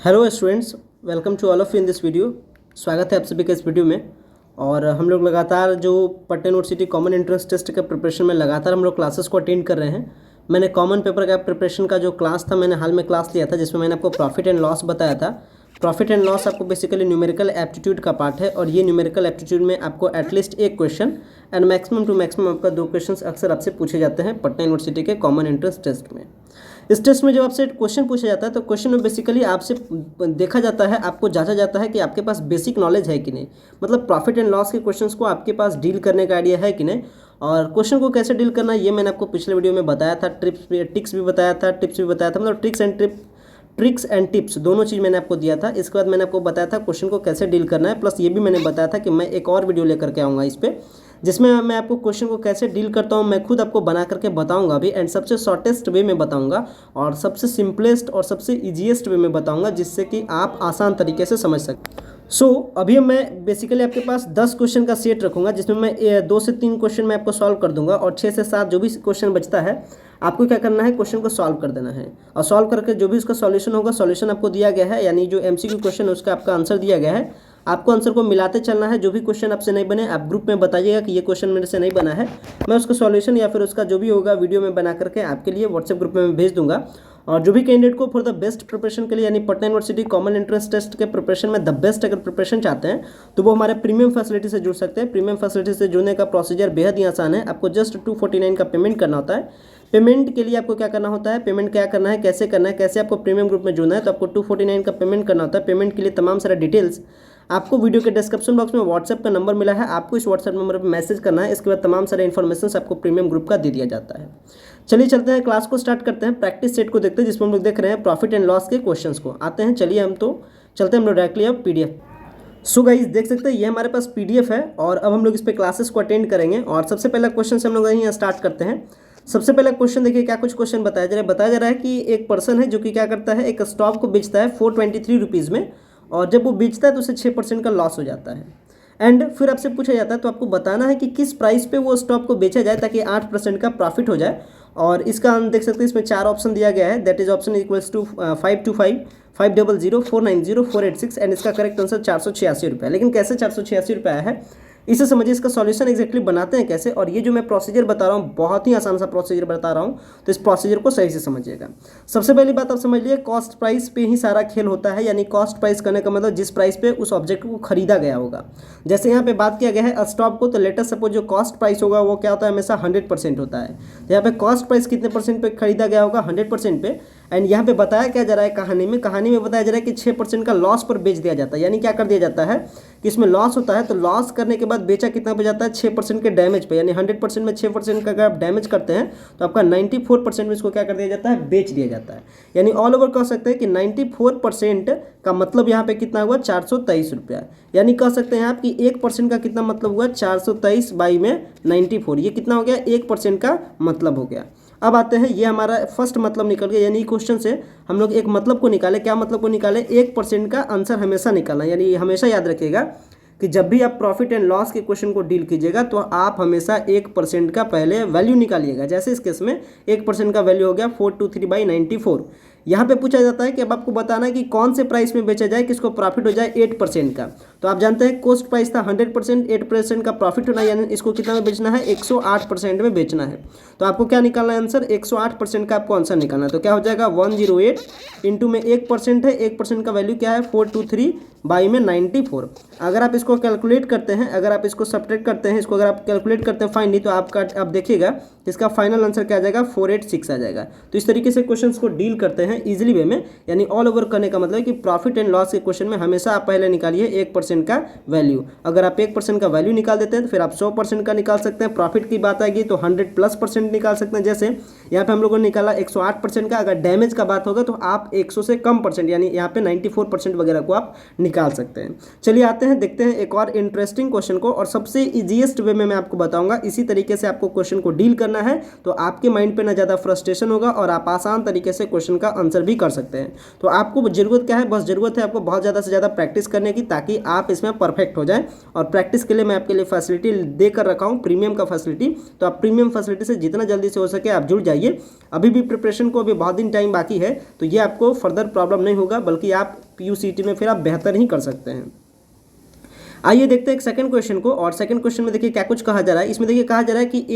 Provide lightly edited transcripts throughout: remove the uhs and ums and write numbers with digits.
Hello students, welcome to all of you in this video. स्वागत है आप सभी का इस वीडियो में। और हम लोग लगातार जो Patna university common entrance test के प्रिपरेशन में लगातार हम लोग क्लासेस को अटेंड कर रहे हैं। मैंने कॉमन पेपर का प्रिपरेशन का जो क्लास था, मैंने हाल में क्लास लिया था जिसमें मैंने आपको प्रॉफिट एंड लॉस बताया था। प्रॉफिट एंड लॉस आपको बेसिकली न्यूमेरिकल एप्टीट्यूड का पार्ट है और ये न्यूमेरिकल एप्टीट्यूड में आपको एटलीस्ट एक question and maximum two maximum आपका 2 क्वेश्चंस अक्सर आपसे पूछे जाते हैं पटना यूनिवर्सिटी के कॉमन एंट्रेंस टेस्ट में। इस टेस्ट में जब आपसे क्वेश्चन पूछा जाता है तो क्वेश्चन में बेसिकली आपसे देखा जाता है, आपको जांचा जाता है कि आपके पास बेसिक नॉलेज है कि नहीं, मतलब प्रॉफिट एंड लॉस के क्वेश्चंस को आपके पास डील करने का आइडिया है कि नहीं। और क्वेश्चन को कैसे डील करना है ये मैंने आपको पिछले वीडियो में बताया था, टिप्स भी बताया था, मतलब ट्रिक्स एंड टिप्स दोनों चीज़ मैंने आपको दिया था। इसके बाद मैंने आपको बताया था क्वेश्चन को कैसे डील करना है, प्लस ये भी मैंने बताया था कि मैं एक और वीडियो लेकर के आऊँगा इस पर, जिसमें मैं आपको क्वेश्चन को कैसे डील करता हूँ मैं खुद आपको बना करके बताऊंगा भी, एंड सबसे शॉर्टेस्ट वे में बताऊंगा और सबसे सिंपलेस्ट और सबसे ईजीएस्ट वे में बताऊंगा, जिससे कि आप आसान तरीके से समझ सकें। अभी मैं बेसिकली आपके पास 10 क्वेश्चन का सेट रखूंगा, जिसमें मैं 2 से 3 क्वेश्चन मैं आपको सॉल्व कर दूंगा और 6 से 7 जो भी क्वेश्चन बचता है आपको क्या करना है, क्वेश्चन को सॉल्व कर देना है। और सॉल्व करके जो भी उसका सॉल्यूशन होगा, सॉल्यूशन आपको दिया गया है, यानी जो एमसीक्यू क्वेश्चन है उसका आपका आंसर दिया गया है। आपको आंसर को मिलाते चलना है। जो भी क्वेश्चन आपसे नहीं बने आप ग्रुप में बताइएगा कि ये क्वेश्चन मेरे से नहीं बना है, मैं उसका सॉल्यूशन या फिर उसका जो भी होगा वीडियो में बना करके आपके लिए व्हाट्सएप ग्रुप में मैं भेज दूंगा। और जो भी कैंडिडेट को फॉर द बेस्ट प्रिपरेशन के लिए, यानी Patna university common entrance test के प्रिपरेशन में द बेस्ट अगर प्रिपरेशन चाहते हैं तो वो हमारे प्रीमियम फैसिलिटी से जुड़ सकते हैं। प्रीमियम फैसिलिटी से जुड़ने का प्रोसीजर बेहद ही आसान है। आपको जस्ट 249 का पेमेंट करना होता है। पेमेंट के लिए आपको क्या करना होता है, पेमेंट क्या करना है, कैसे करना है, कैसे आपको प्रीमियम ग्रुप में जुड़ना है, तो आपको 249 का पेमेंट करना होता है। पेमेंट के लिए तमाम सारे डिटेल्स आपको वीडियो के डिस्क्रिप्शन बॉक्स में व्हाट्सएप का नंबर मिला है, आपको इस व्हाट्सएप नंबर पर मैसेज करना है। इसके बाद तमाम सारे इन्फॉर्मेशन आपको प्रीमियम ग्रुप का दे दिया जाता है। चलिए चलते हैं, क्लास को स्टार्ट करते हैं। प्रैक्टिस सेट को देखते हैं जिसमें हम लोग देख रहे हैं प्रॉफिट एंड लॉस के क्वेश्चंस को। आते हैं, चलिए हम तो चलते हैं हम लोग डायरेक्टली अब पीडीएफ। सो गाइस देख सकते हैं ये हमारे पास पीडीएफ है और अब हम लोग इस पे क्लासेस को अटेंड करेंगे। और सबसे पहला क्वेश्चन से हम लोग यहीं स्टार्ट करते हैं। सबसे पहला क्वेश्चन देखिए, क्या कुछ क्वेश्चन बताया जा रहा है कि एक पर्सन है जो कि क्या करता है, एक स्टॉक को बेचता है 423 रुपीज़ में, और जब वो बेचता है तो उसे 6% का लॉस हो जाता है। एंड फिर आपसे पूछा जाता है तो आपको बताना है कि किस प्राइस पे वो स्टॉक को बेचा जाए ताकि 8% का प्रॉफिट हो जाए। और इसका हम देख सकते हैं इसमें 4 ऑप्शन दिया गया है, that is option equals to 525, 500, 490, 486 and इसका करेक्ट आंसर 486 रुपये। लेकिन कैसे 486 रुपये आया है इसे समझिए, इसका सॉल्यूशन एग्जैक्टली बनाते हैं कैसे। और ये जो मैं प्रोसीजर बता रहा हूँ बहुत ही आसान सा प्रोसीजर बता रहा हूँ, तो इस प्रोसीजर को सही से समझिएगा। सबसे पहली बात आप समझ लिए, कॉस्ट प्राइस पे ही सारा खेल होता है, यानी कॉस्ट प्राइस करने का मतलब जिस प्राइस पे उस ऑब्जेक्ट को खरीदा गया होगा। जैसे यहाँ पे बात किया गया है स्टॉक को, तो लेटेस्ट सपोज जो कॉस्ट प्राइस होगा वो क्या होता है, हमेशा 100% होता है। यहाँ पे कॉस्ट प्राइस कितने परसेंट पे खरीदा गया होगा, 100% पे। एंड यहाँ पे बताया क्या जा रहा है, कहानी में बताया जा रहा है कि 6% का लॉस पर बेच दिया जाता है। यानी क्या कर दिया जाता है कि इसमें लॉस होता है, तो लॉस करने के बाद बेचा कितना पे जाता है, 6% के डैमेज पे। यानी 100% में 6% का अगर आप डैमेज करते हैं तो आपका 94% में इसको क्या कर दिया जाता है, बेच दिया जाता है। यानी ऑल ओवर कह सकते हैं कि 94% का मतलब यहाँ पे कितना हुआ, 423 रुपया। यानी कह सकते हैं आप कि 1% का कितना मतलब हुआ, 423 बाई में 94, ये कितना हो गया, 1% का मतलब हो गया। अब आते हैं, ये हमारा फर्स्ट मतलब निकल गया। यानी क्वेश्चन से हम लोग एक मतलब को निकाले, क्या मतलब को निकाले, 1% का आंसर हमेशा निकालना। यानी हमेशा याद रखिएगा कि जब भी आप प्रॉफिट एंड लॉस के क्वेश्चन को डील कीजिएगा तो आप हमेशा 1% का पहले वैल्यू निकालिएगा। जैसे इस केस में 1% का वैल्यू हो गया 423/94। यहाँ पे पूछा जाता है कि अब आपको बताना है कि कौन से प्राइस में बेचा जाए किसको प्रॉफिट हो जाए 8% का। तो आप जानते हैं कॉस्ट प्राइस था 100%, 8% का प्रॉफिट होना, यानी इसको कितना में बेचना है, 108% में बेचना है। तो आपको क्या निकालना है आंसर, 108% का आपको आंसर निकालना है। तो क्या हो जाएगा, 108 इंटू में 1% है, 1% का वैल्यू क्या है, 423 बाई में 94। अगर आप इसको कैलकुलेट करते हैं, अगर आप इसको सब्ट्रैक्ट करते हैं, इसको अगर आप कैलकुलेट करते हैं फाइनली, तो आपका आप देखिएगा इसका फाइनल आंसर क्या आ जाएगा, 486 आ जाएगा। तो इस तरीके से क्वेश्चंस को डील करते हैं इजीली वे में। यानी ऑल ओवर करने का मतलब है कि प्रॉफिट एंड लॉस के क्वेश्चन में हमेशा आप पहले निकालिए 1% का वैल्यू। अगर आप 1% का वैल्यू निकाल देते हैं तो फिर आप 100% का निकाल सकते हैं। प्रॉफिट की बात आएगी तो 100+% निकाल सकते हैं। जैसे यहाँ पे हम लोगों ने निकाला 108% का, अगर डैमेज का बात होगा तो आप 100 से कम परसेंट, यानी यहाँ पे 94% वगैरह को आप निकाल सकते हैं। चलिए आते हैं, देखते हैं एक और इंटरेस्टिंग क्वेश्चन को, और सबसे ईजीएस्ट वे में मैं आपको बताऊंगा। इसी तरीके से आपको क्वेश्चन को डील करना है तो आपके माइंड पे ना ज़्यादा फ्रस्ट्रेशन होगा और आप आसान तरीके से क्वेश्चन का आंसर भी कर सकते हैं। तो आपको ज़रूरत क्या है, बस ज़रूरत है आपको बहुत ज़्यादा से ज़्यादा प्रैक्टिस करने की, ताकि आप इसमें परफेक्ट हो जाए। और प्रैक्टिस के लिए मैं आपके लिए फैसिलिटी देकर रखा हूँ, प्रीमियम का फैसिलिटी। तो आप प्रीमियम फैसिलिटी से जितना जल्दी से हो सके आप जुड़ जाइए। अभी भी प्रिपरेशन को अभी बहुत दिन टाइम बाकी है, तो ये आपको फर्दर प्रॉब्लम नहीं होगा, बल्कि आप PUCET में फिर आप बेहतर ही कर सकते हैं। आइए देखते हैं एक सेकंड क्वेश्चन को। और सेकंड क्वेश्चन में देखिए क्या कुछ कहा जा रहा है। इसमें देखिए कहा जा रहा है कि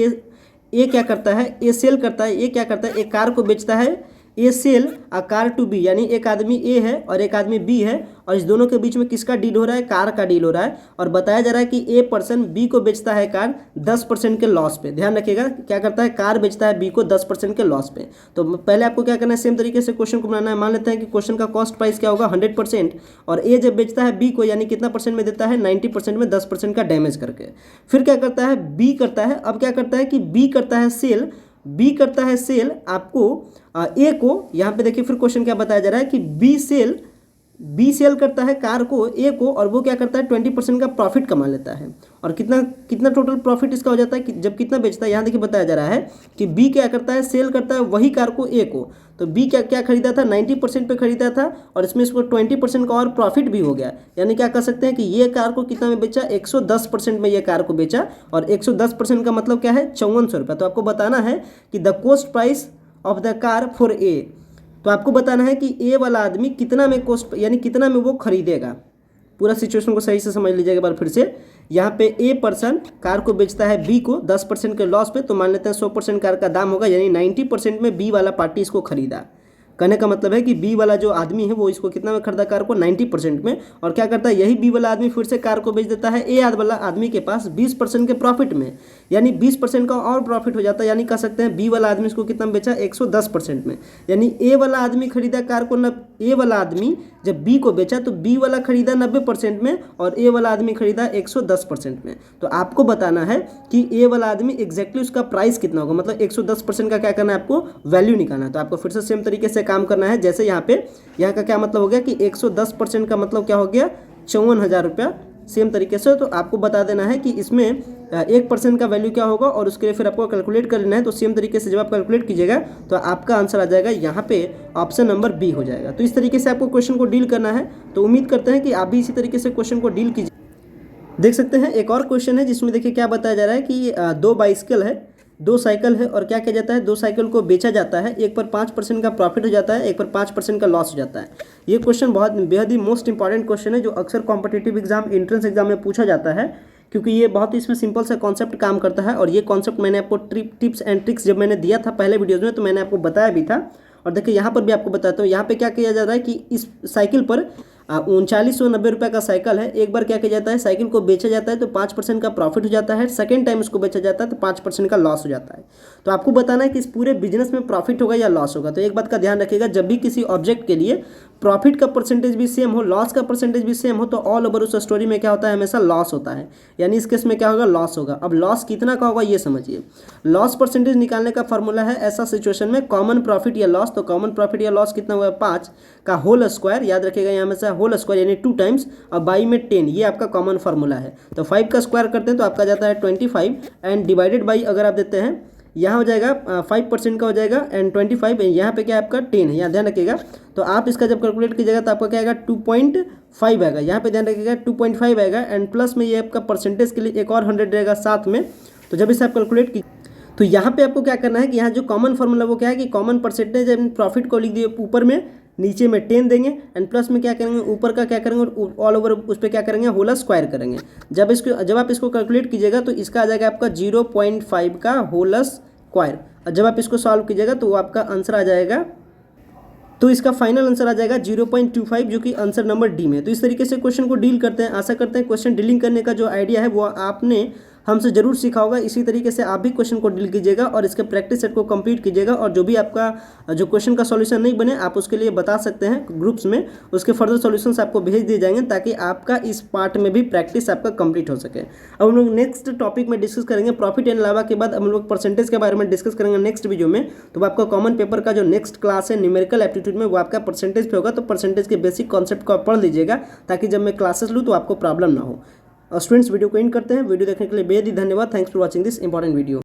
ए क्या करता है, ए सेल करता है। ए क्या करता है, एक कार को बेचता है। A sell a car to B, यानी एक आदमी ए है और एक आदमी बी है, और इस दोनों के बीच में किसका डील हो रहा है, कार का डील हो रहा है। और बताया जा रहा है कि ए पर्सन बी को बेचता है कार 10% के लॉस पे। ध्यान रखिएगा, क्या करता है, कार बेचता है बी को 10% के लॉस पे। तो पहले आपको क्या करना है, सेम तरीके से क्वेश्चन को बनाना है। मान लेते हैं कि क्वेश्चन का कॉस्ट प्राइस क्या होगा, 100%, और ए जब बेचता है बी को, यानी कितना परसेंट में देता है, 90% में 10% का डैमेज करके। फिर क्या करता है, बी करता है। अब क्या करता है कि बी करता है सेल आपको ए को। यहाँ पे देखिए फिर क्वेश्चन क्या बताया जा रहा है कि बी सेल करता है कार को ए को, और वो क्या करता है 20% का प्रॉफिट कमा लेता है। और कितना टोटल प्रॉफिट इसका हो जाता है कि जब कितना बेचता है, यहाँ देखिए बताया जा रहा है कि बी क्या करता है, सेल करता है वही कार को ए को। तो बी क्या खरीदा था, 90% पे खरीदा था, और इसमें इसको 20% का और प्रॉफिट भी हो गया। यानी क्या कर सकते हैं कि ये कार को कितना में बेचा, 110% में ये कार को बेचा। और 110% का मतलब क्या है, 5400 रुपये। तो आपको बताना है कि the cost price of the car for a. तो आपको बताना है कि ए वाला आदमी कितना में कॉस्ट, यानी कितना में वो खरीदेगा। पूरा सिचुएशन को सही से समझ लीजिएगा एक बार फिर से। यहाँ पे ए पर्सन कार को बेचता है बी को 10% के लॉस पे। तो मान लेते हैं 100% कार का दाम होगा, यानी 90% में बी वाला पार्टी इसको खरीदा। कहने का मतलब है कि बी वाला जो आदमी है वो इसको कितना में खरीदा, कार को 90% में। और क्या करता है, यही बी वाला आदमी फिर से कार को बेच देता है ए वाला आदमी के पास 20% के प्रॉफिट में, यानी 20% का और प्रॉफिट हो जाता है। यानी कह सकते हैं बी वाला आदमी इसको कितना में बेचा, 110% में। यानी ए वाला आदमी खरीदा कार को ए वाला आदमी जब बी को बेचा तो बी वाला खरीदा 90% में, और ए वाला आदमी खरीदा 110% में। तो आपको बताना है कि ए वाला आदमी एग्जैक्टली उसका प्राइस कितना होगा, मतलब 110% का क्या करना है, आपको वैल्यू निकालना है। तो आपको फिर से सेम तरीके से काम करना है। जैसे यहाँ का क्या मतलब हो गया कि 110% का मतलब क्या हो गया, 54,000 रुपया। सेम तरीके से तो आपको बता देना है कि इसमें 1% का वैल्यू क्या होगा, और उसके लिए फिर आपको कैलकुलेट कर लेना है। तो सेम तरीके से जब आप कैलकुलेट कीजिएगा तो आपका आंसर आ जाएगा यहाँ पे ऑप्शन नंबर बी हो जाएगा। तो इस तरीके से आपको क्वेश्चन को डील करना है। तो उम्मीद करते हैं कि आप भी इसी तरीके से क्वेश्चन को डील कीजिए। देख सकते हैं एक और क्वेश्चन है जिसमें देखिए क्या बताया जा रहा है कि 2 बाइसिकल है, 2 साइकिल है, और क्या किया जाता है, 2 साइकिल को बेचा जाता है। एक पर 5% का प्रॉफिट हो जाता है, एक पर 5% का लॉस हो जाता है। ये क्वेश्चन बहुत बेहद ही मोस्ट इंपॉर्टेंट क्वेश्चन है, जो अक्सर कॉम्पिटिटिव एग्जाम, एंट्रेंस एग्जाम में पूछा जाता है, क्योंकि ये बहुत ही इसमें सिंपल सा कॉन्सेप्ट काम करता है। और ये कॉन्सेप्ट मैंने आपको टिप्स एंड ट्रिक्स जब मैंने दिया था पहले वीडियोज़ में, तो मैंने आपको बताया भी था। और देखिए यहाँ पर भी आपको बताता हूँ। यहाँ पे क्या किया जा रहा है कि इस साइकिल पर 3990 रुपये का साइकिल है। एक बार क्या किया जाता है, साइकिल को बेचा जाता है तो 5% का प्रॉफिट हो जाता है। सेकेंड टाइम उसको बेचा जाता है तो 5% का लॉस हो जाता है। तो आपको बताना है कि इस पूरे बिजनेस में प्रॉफिट होगा या लॉस होगा। तो एक बात का ध्यान रखिएगा, जब भी किसी ऑब्जेक्ट के लिए प्रॉफिट का परसेंटेज भी सेम हो, लॉस का परसेंटेज भी सेम हो, तो ऑल ओवर उस स्टोरी में क्या होता है, हमेशा लॉस होता है। यानी इस केस में क्या होगा, लॉस होगा। अब लॉस कितना का होगा ये समझिए। लॉस परसेंटेज निकालने का फॉर्मूला है ऐसा सिचुएशन में कॉमन प्रॉफिट या लॉस। तो कॉमन प्रॉफिट या लॉस कितना हुआ, 5 का होल स्क्वायर। याद रखिएगा यहाँ में से होल स्क्वायर यानी 2 टाइम्स, और बाई में 10, ये आपका कॉमन फार्मूला है। तो 5 का स्क्वायर करते हैं तो आपका जाता है 25, एंड डिवाइडेड बाई अगर आप देते हैं, यहाँ हो जाएगा 5% का हो जाएगा, एंड 25 यहाँ पे क्या है आपका 10 है, यहाँ ध्यान रखिएगा। तो आप इसका जब कैलकुलेट कीजिएगा तो आपका क्या आएगा 2.5 आएगा। यहाँ पे ध्यान रखिएगा 2.5 आएगा, एंड प्लस में ये आपका परसेंटेज के लिए एक और 100 रहेगा साथ में। तो जब इसे आप कैलकुलेट की तो यहाँ पे आपको क्या करना है कि यहाँ जो कॉमन फार्मूला वो क्या है कि कॉमन परसेंटेज प्रॉफिट को लिख दिए ऊपर में, नीचे में 10 देंगे, एंड प्लस में क्या करेंगे, ऊपर का क्या करेंगे और ऑल ओवर उस पर क्या करेंगे, होल स्क्वायर करेंगे। जब आप इसको कैलकुलेट कीजिएगा तो इसका आ जाएगा आपका 0.5 का होल स्क्वायर। और जब आप इसको सॉल्व कीजिएगा तो आपका आंसर आ जाएगा, तो इसका फाइनल आंसर आ जाएगा 0.25, जो कि आंसर नंबर डी में। तो इस तरीके से क्वेश्चन को डील करते हैं। आशा करते हैं क्वेश्चन डीलिंग करने का जो आइडिया है वो आपने हमसे जरूर सीखा होगा। इसी तरीके से आप भी क्वेश्चन को डील कीजिएगा और इसके प्रैक्टिस सेट को कंप्लीट कीजिएगा। और जो भी आपका जो क्वेश्चन का सॉल्यूशन नहीं बने, आप उसके लिए बता सकते हैं ग्रुप्स में, उसके फर्दर सॉल्यूशंस आपको भेज दिए जाएंगे, ताकि आपका इस पार्ट में भी प्रैक्टिस आपका कंप्लीट हो सके। अब हम लोग नेक्स्ट टॉपिक में डिस्कस करेंगे प्रॉफिट एंड लाभ के बाद हम लोग परसेंटेज के बारे में डिस्कस करेंगे नेक्स्ट वीडियो में। तो आपका कॉमन पेपर का जो नेक्स्ट क्लास है न्यूमेरिकल एप्टीट्यूड में, वो आपका परसेंटेज पे होगा। तो परसेंटेज के बेसिक कॉन्सेप्ट को आप पढ़ लीजिएगा, ताकि जब मैं क्लासेस लूँ तो आपको प्रॉब्लम ना हो। स्टूडेंट्स, वीडियो को एंड करते हैं। वीडियो देखने के लिए बेहद ही धन्यवाद। Thanks for watching this important video.